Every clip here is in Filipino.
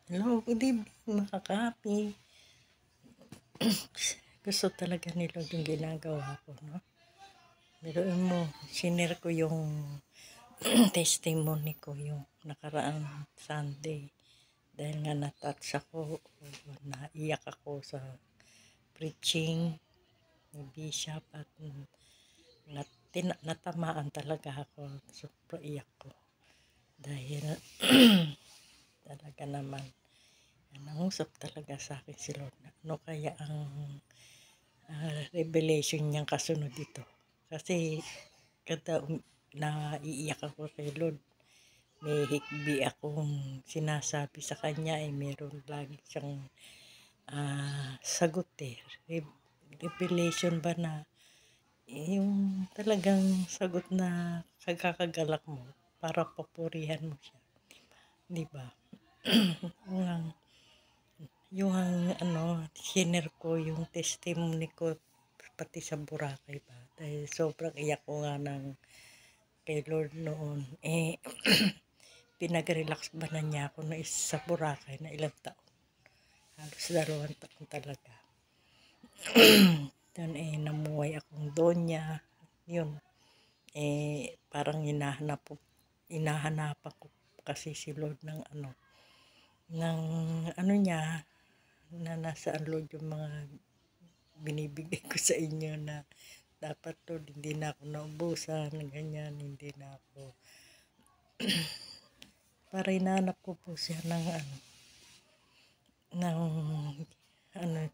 Hello, good evening mga kapi. Gusto talaga ni Lord yung ginagawa ko, no? Pero mo, sinare ko yung testimony ko yung nakaraang Sunday. Dahil nga natouch ako, naiyak ako sa preaching ni Bishop at natamaan talaga ako. Super iyak ko. Dahil talaga naman nangusap talaga sa akin si Lord na ano kaya ang revelation niyang kasunod dito. Kasi kada naiiyak ako kay Lord, may hikbi akong sinasabi sa kanya, meron lagi siyang sagot revelation ba na yung talagang sagot na kagakagalak mo para papurihan mo siya, di ba? yung share ko yung testimony ko pati sa Boracay ba, dahil sobrang iyak ko nga ng kay Lord noon. Pinag-relax ba na niya ako na sa Boracay na ilang taon, halos 2 taon talaga. Doon namuhay akong donya yun, parang hinahanapan ko kasi si Lord ng niya, na nasaan Lord yung mga binibigay ko sa inyo na dapat Lord hindi na ako naubusan, ganyan, hindi na ako para hinahanap ko po siya ng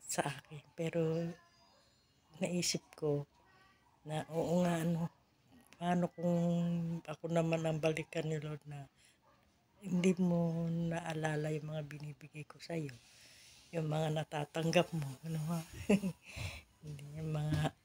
sa akin. Pero naisip ko na oo nga paano kung ako naman ang balikan ni Lord na hindi mo naalala yung mga binibigay ko sa iyo, yung mga natatanggap mo, hindi yung mga